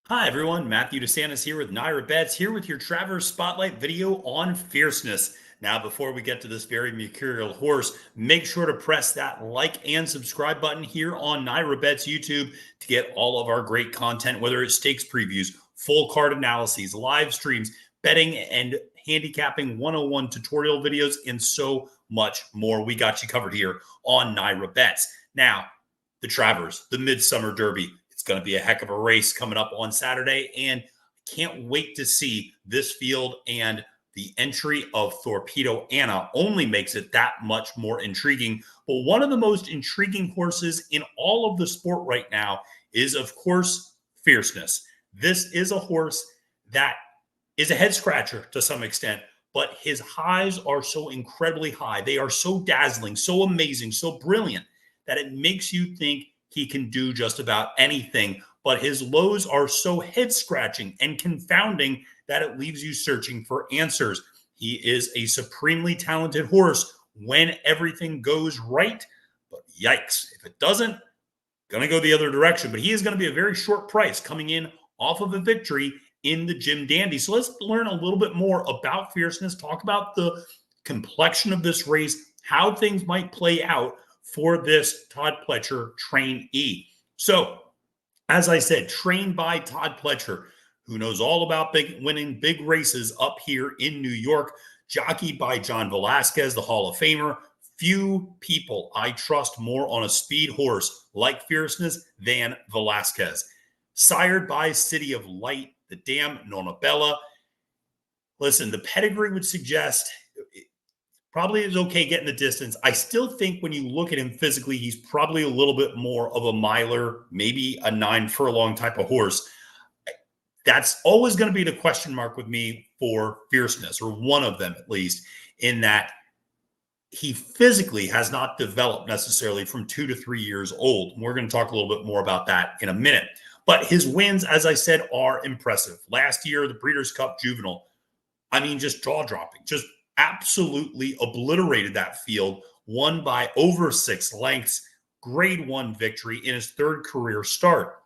Hi everyone, Matthew DeSantis here with NYRA Bets, here with your Travers Spotlight video on Fierceness. Now, before we get to this very mercurial horse, make sure to press that like and subscribe button here on NYRA Bets YouTube to get all of our great content, whether it's stakes previews, full card analyses, live streams, betting and handicapping 101 tutorial videos, and so much more. We got you covered here on NYRA Bets. Now, the Travers, the Midsummer Derby. It's going to be a heck of a race coming up on Saturday, and I can't wait to see this field. And the entry of Torpedo Anna only makes it that much more intriguing. But one of the most intriguing horses in all of the sport right now is, of course, Fierceness. This is a horse that is a head scratcher to some extent, but his highs are so incredibly high. They are so dazzling, so amazing, so brilliant that it makes you think he can do just about anything. But his lows are so head scratching and confounding that it leaves you searching for answers. He is a supremely talented horse when everything goes right, but yikes, if it doesn't, going to go the other direction. But he is going to be a very short price coming in off of a victory in the Jim Dandy. So let's learn a little bit more about Fierceness, talk about the complexion of this race, how things might play out for this Todd Pletcher trainee. So, as I said, trained by Todd Pletcher, who knows all about winning big races up here in New York, jockeyed by John Velasquez, the Hall of Famer. Few people I trust more on a speed horse like Fierceness than Velasquez. Sired by City of Light, the Dam Nonabella. Listen, the pedigree would suggest probably is okay getting the distance. I still think when you look at him physically, he's probably a little bit more of a miler, maybe a 9 furlong type of horse. That's always going to be the question mark with me for Fierceness, or one of them at least, in that he physically has not developed necessarily from 2 to 3 years old. And we're going to talk a little bit more about that in a minute. But his wins, as I said, are impressive. Last year, the Breeders Cup Juvenile, I mean, just jaw-dropping, just absolutely obliterated that field, won by over 6 lengths, grade 1 victory in his 3rd career start.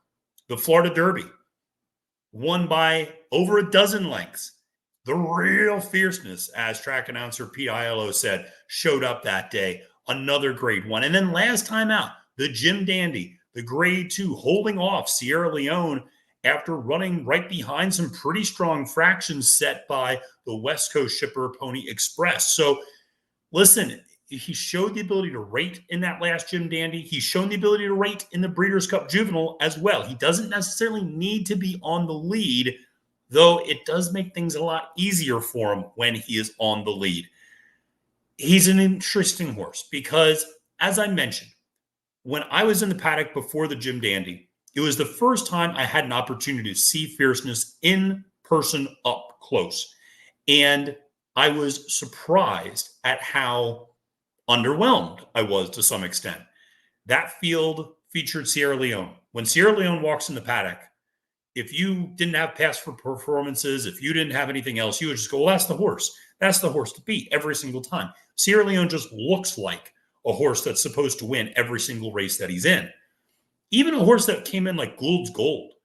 The Florida Derby, won by over a dozen lengths. The real Fierceness, as track announcer Pete Aiello said, showed up that day. Another grade 1. And then last time out, the Jim Dandy, the grade 2, holding off Sierra Leone after running right behind some pretty strong fractions set by the West Coast shipper Pony Express. So listen, he showed the ability to rate in that last Jim Dandy. He's shown the ability to rate in the Breeders' Cup Juvenile as well. He doesn't necessarily need to be on the lead, though it does make things a lot easier for him when he is on the lead. He's an interesting horse because, as I mentioned, when I was in the paddock before the Jim Dandy, it was the first time I had an opportunity to see Fierceness in person up close. And I was surprised at how underwhelmed I was to some extent. That field featured Sierra Leone. When Sierra Leone walks in the paddock, if you didn't have past performances, if you didn't have anything else, you would just go, well, that's the horse. That's the horse to beat every single time. Sierra Leone just looks like a horse that's supposed to win every single race that he's in. Even a horse that came in like Gould's Gold,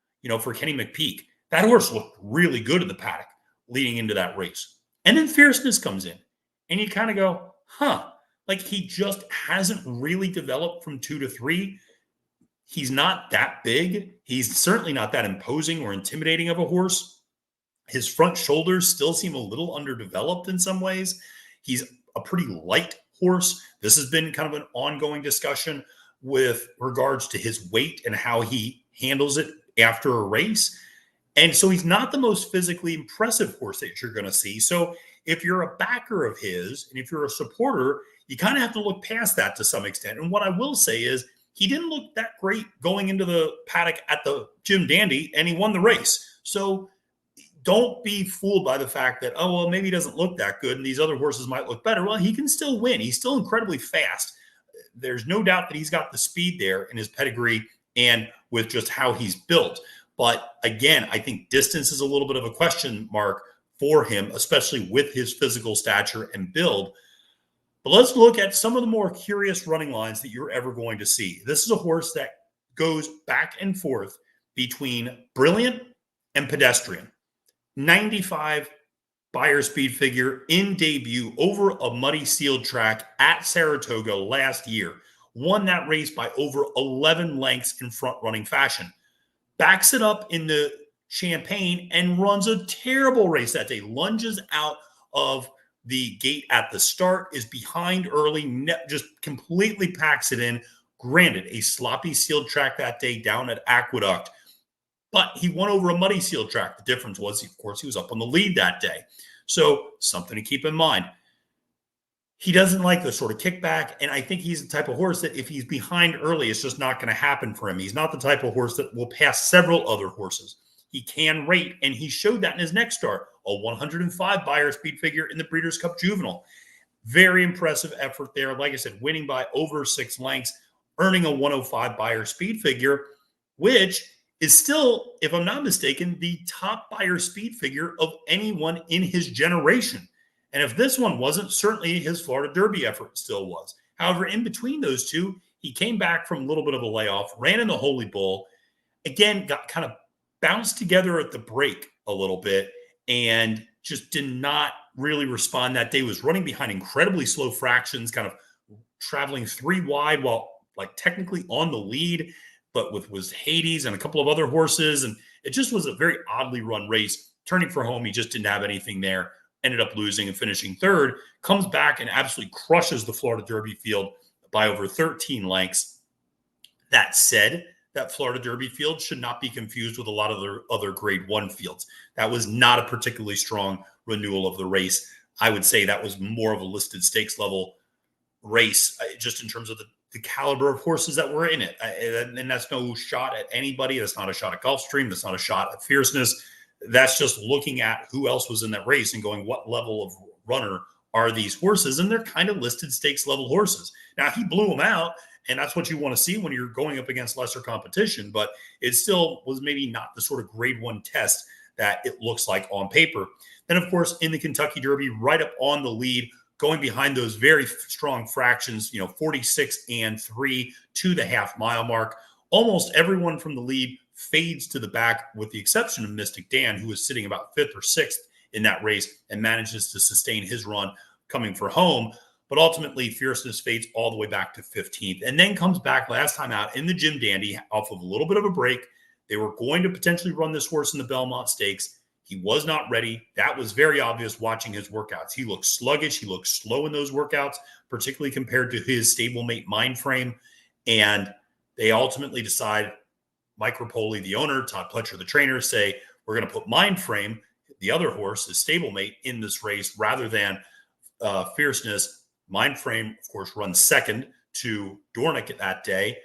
for Kenny McPeak, that horse looked really good in the paddock leading into that race. And then Fierceness comes in, and you kind of go, like he just hasn't really developed from 2 to 3. He's not that big. He's certainly not that imposing or intimidating of a horse. His front shoulders still seem a little underdeveloped in some ways. He's a pretty light horse. This has been kind of an ongoing discussion with regards to his weight and how he handles it after a race. And so he's not the most physically impressive horse that you're going to see. So if you're a backer of his and if you're a supporter, you kind of have to look past that to some extent. And what I will say is he didn't look that great going into the paddock at the Jim Dandy, and he won the race. So don't be fooled by the fact that, oh, well, maybe he doesn't look that good and these other horses might look better. Well, he can still win. He's still incredibly fast. There's no doubt that he's got the speed there in his pedigree and with just how he's built. But again, I think distance is a little bit of a question mark for him, especially with his physical stature and build. But let's look at some of the more curious running lines that you're ever going to see. This is a horse that goes back and forth between brilliant and Pedestrian. 95 buyer speed figure in debut over a muddy sealed track at Saratoga last year. Won that race by over 11 lengths in front running fashion. Backs it up in the Champagne and runs a terrible race that day. Lunges out of the gate at the start, is behind early, just completely packs it in. Granted, a sloppy sealed track that day down at Aqueduct, but he won over a muddy sealed track. The difference was, of course, he was up on the lead that day. So something to keep in mind. He doesn't like the sort of kickback, and I think he's the type of horse that if he's behind early, it's just not going to happen for him. He's not the type of horse that will pass several other horses. He can rate, and he showed that in his next start, a 105 buyer speed figure in the Breeders' Cup Juvenile. Very impressive effort there. Like I said, winning by over 6 lengths, earning a 105 buyer speed figure, which is still, if I'm not mistaken, the top buyer speed figure of anyone in his generation. And if this one wasn't, certainly his Florida Derby effort still was. However, in between those two, he came back from a little bit of a layoff, ran in the Holy Bull, again, got kind of bounced together at the break a little bit, and just did not really respond that day. Was running behind incredibly slow fractions, kind of traveling 3 wide while like technically on the lead, but was Hades and a couple of other horses. And it just was a very oddly run race. Turning for home, he just didn't have anything there. Ended up losing and finishing third. Comes back and absolutely crushes the Florida Derby field by over 13 lengths. That said, that Florida Derby field should not be confused with a lot of the other grade 1 fields. That was not a particularly strong renewal of the race. I would say that was more of a listed stakes level race, just in terms of the caliber of horses that were in it. And that's no shot at anybody. That's not a shot at Gulfstream. That's not a shot at Fierceness. That's just looking at who else was in that race and going, what level of runner are these horses? And they're kind of listed stakes level horses. Now, he blew them out, and that's what you want to see when you're going up against lesser competition, but it still was maybe not the sort of grade 1 test that it looks like on paper. Then, of course, in the Kentucky Derby, right up on the lead, going behind those very strong fractions, 46 and 3 to the half-mile mark. Almost everyone from the lead fades to the back, with the exception of Mystic Dan, who was sitting about 5th or 6th in that race and manages to sustain his run coming for home. But ultimately, Fierceness fades all the way back to 15th and then comes back last time out in the Jim Dandy off of a little bit of a break. They were going to potentially run this horse in the Belmont Stakes. He was not ready. That was very obvious watching his workouts. He looked sluggish. He looked slow in those workouts, particularly compared to his stablemate Mindframe. And they ultimately decide, Mike Rapoli, the owner, Todd Pletcher, the trainer, say, we're going to put Mindframe, the other horse, his stablemate, in this race rather than Fierceness. Mindframe, of course, runs second to Dornick that day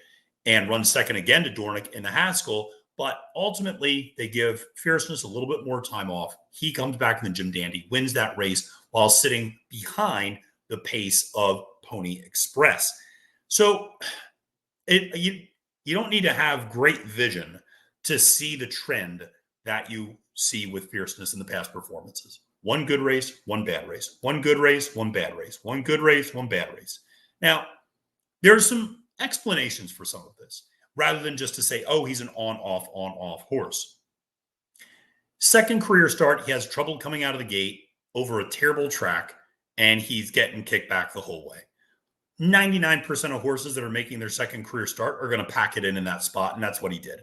and runs second again to Dornick in the Haskell. But ultimately, they give Fierceness a little bit more time off. He comes back in the Jim Dandy, wins that race while sitting behind the pace of Pony Express. So you don't need to have great vision to see the trend that you see with Fierceness in the past performances. One good race, one bad race. One good race, one bad race. One good race, one bad race. Now, there's some explanations for some of this, rather than just to say, oh, he's an on-off horse. Second career start, he has trouble coming out of the gate over a terrible track, and he's getting kicked back the whole way. 99% of horses that are making their second career start are going to pack it in that spot, and that's what he did.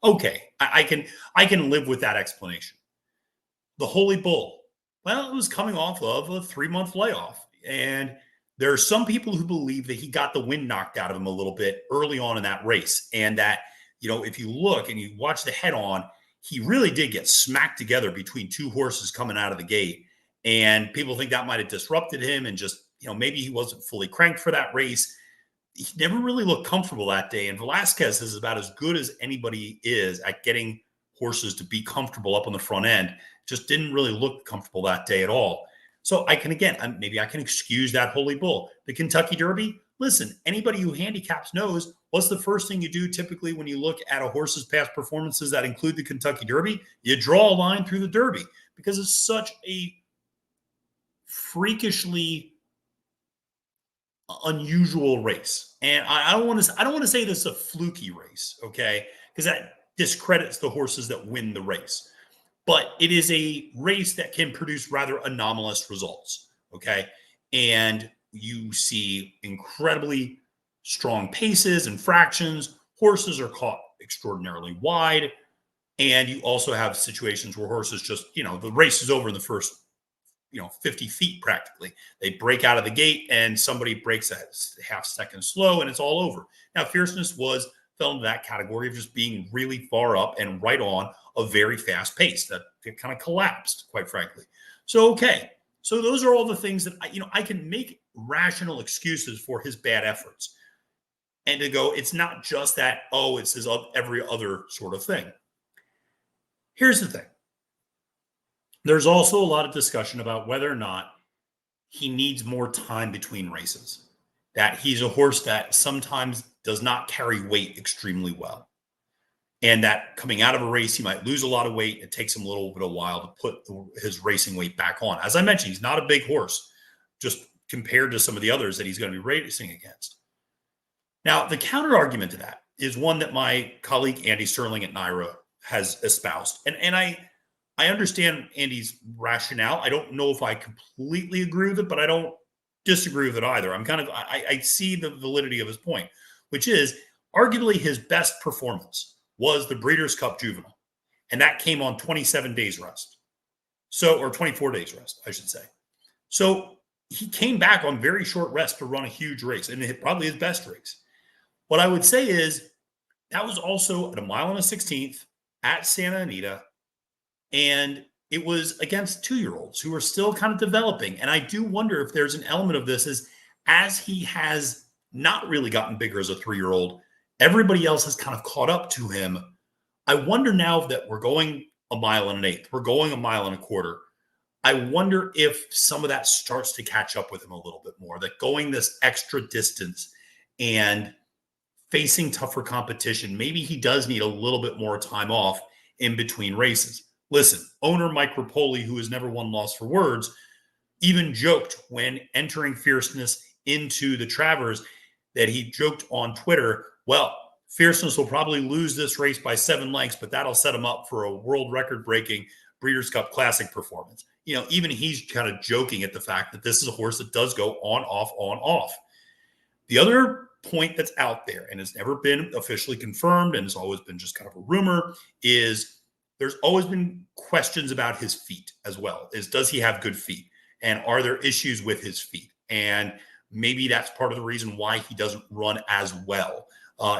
Okay, I can live with that explanation. The Holy Bull, well, it was coming off of a 3-month layoff, and there are some people who believe that he got the wind knocked out of him a little bit early on in that race, and that, if you look and you watch the head-on, he really did get smacked together between 2 horses coming out of the gate, and people think that might have disrupted him and just, maybe he wasn't fully cranked for that race. He never really looked comfortable that day, and Velasquez is about as good as anybody is at getting horses to be comfortable up on the front end. Just didn't really look comfortable that day at all. So I can excuse that Holy Bull. The Kentucky Derby, listen, anybody who handicaps knows what's the first thing you do typically when you look at a horse's past performances that include the Kentucky Derby? You draw a line through the Derby, because it's such a freakishly unusual race. And I don't want to say this is a fluky race, okay? Because that discredits the horses that win the race. but it is a race that can produce rather anomalous results. Okay. And you see incredibly strong paces and fractions. Horses are caught extraordinarily wide. And you also have situations where horses just, the race is over in the first, 50 feet practically. They break out of the gate and somebody breaks a half second slow and it's all over. Now, Fierceness fell into that category of just being really far up and right on a very fast pace that kind of collapsed, quite frankly. So, okay. So those are all the things that I can make rational excuses for his bad efforts. And to go, it's not just that, it's his every other sort of thing. Here's the thing. There's also a lot of discussion about whether or not he needs more time between races, that he's a horse that sometimes does not carry weight extremely well. And that coming out of a race, he might lose a lot of weight. It takes him a little bit of a while to put his racing weight back on. As I mentioned, he's not a big horse, just compared to some of the others that he's going to be racing against. Now, the counter argument to that is one that my colleague Andy Serling at NYRA has espoused. And I understand Andy's rationale. I don't know if I completely agree with it, but I don't disagree with it either. I see the validity of his point, which is arguably his best performance was the Breeders Cup Juvenile. And that came on 27 days rest. Or 24 days rest, I should say. So he came back on very short rest to run a huge race, and probably his best race. What I would say is that was also at 1 1/16 at Santa Anita. And it was against 2-year-olds who are still kind of developing. And I do wonder if there's an element of this as he has not really gotten bigger as a 3-year-old, everybody else has kind of caught up to him. I wonder now that we're going 1 1/8, we're going 1 1/4. I wonder if some of that starts to catch up with him a little bit more, that going this extra distance and facing tougher competition, maybe he does need a little bit more time off in between races. Listen, owner Mike Rapoli, who has never won loss for words, even joked when entering Fierceness into the Travers that he joked on Twitter, well, Fierceness will probably lose this race by 7 lengths, but that'll set him up for a world record-breaking Breeders' Cup Classic performance. Even he's kind of joking at the fact that this is a horse that does go on, off, on, off. The other point that's out there, and has never been officially confirmed, and has always been just kind of a rumor, is there's always been questions about his feet as well. Does he have good feet? And are there issues with his feet? And maybe that's part of the reason why he doesn't run as well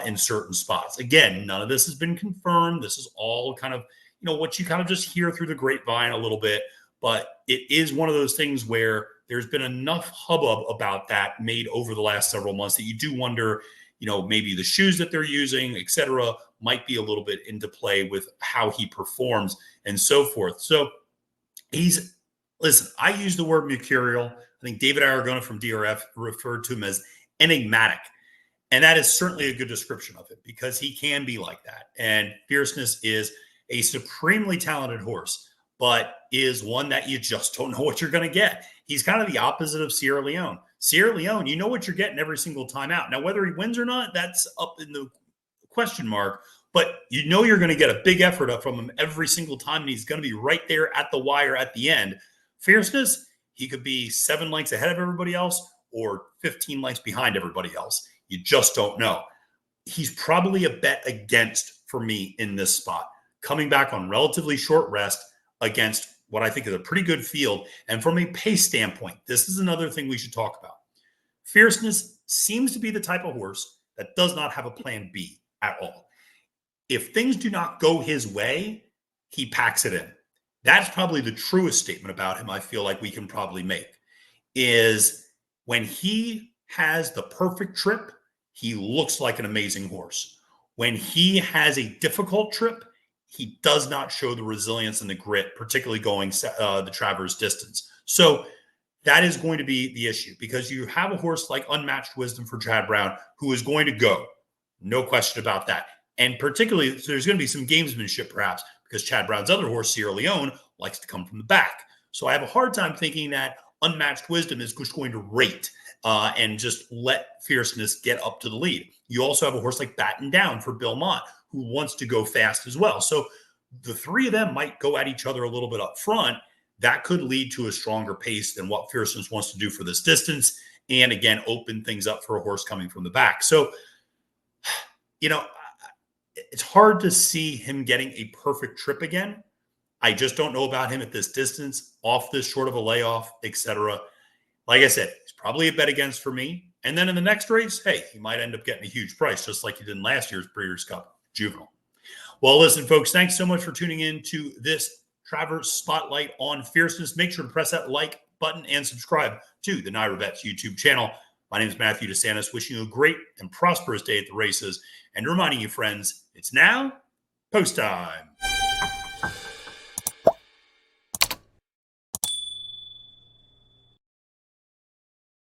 in certain spots. Again, none of this has been confirmed. This is all kind of, what you kind of just hear through the grapevine a little bit. But it is one of those things where there's been enough hubbub about that made over the last several months that you do wonder, maybe the shoes that they're using, et cetera, might be a little bit into play with how he performs and so forth. So listen, I use the word mercurial. I think David Aragona from DRF referred to him as enigmatic. And that is certainly a good description of it because he can be like that. And Fierceness is a supremely talented horse, but is one that you just don't know what you're going to get. He's kind of the opposite of Sierra Leone. Sierra Leone, you know what you're getting every single time out. Now, whether he wins or not, that's up in the question mark, but you're going to get a big effort up from him every single time, and he's going to be right there at the wire at the end. Fierceness, he could be 7 lengths ahead of everybody else or 15 lengths behind everybody else. You just don't know. He's probably a bet against for me in this spot, coming back on relatively short rest against what I think is a pretty good field. And from a pace standpoint, this is another thing we should talk about. Fierceness seems to be the type of horse that does not have a plan B at all. If things do not go his way, he packs it in. That's probably the truest statement about him I feel like we can probably make, is when he has the perfect trip, he looks like an amazing horse. When he has a difficult trip, he does not show the resilience and the grit, particularly going the Travers distance. So that is going to be the issue because you have a horse like Unmatched Wisdom for Chad Brown who is going to go. No question about that. And particularly, there's going to be some gamesmanship perhaps because Chad Brown's other horse, Sierra Leone, likes to come from the back. So I have a hard time thinking that Unmatched Wisdom is just going to rate and just let Fierceness get up to the lead. You also have a horse like Batten Down for Bill Mott, who wants to go fast as well. So the three of them might go at each other a little bit up front. That could lead to a stronger pace than what Fierceness wants to do for this distance. And again, open things up for a horse coming from the back. So, it's hard to see him getting a perfect trip again. I just don't know about him at this distance, off this short of a layoff, etc. Like I said, it's probably a bet against for me. And then in the next race, hey, he might end up getting a huge price, just like he did in last year's Breeders Cup Juvenile. Well, listen, folks, thanks so much for tuning in to this Travers Spotlight on Fierceness. Make sure to press that like button and subscribe to the NYRA Bets YouTube channel. My name is Matthew DeSantis, wishing you a great and prosperous day at the races, and reminding you, friends, it's now post time.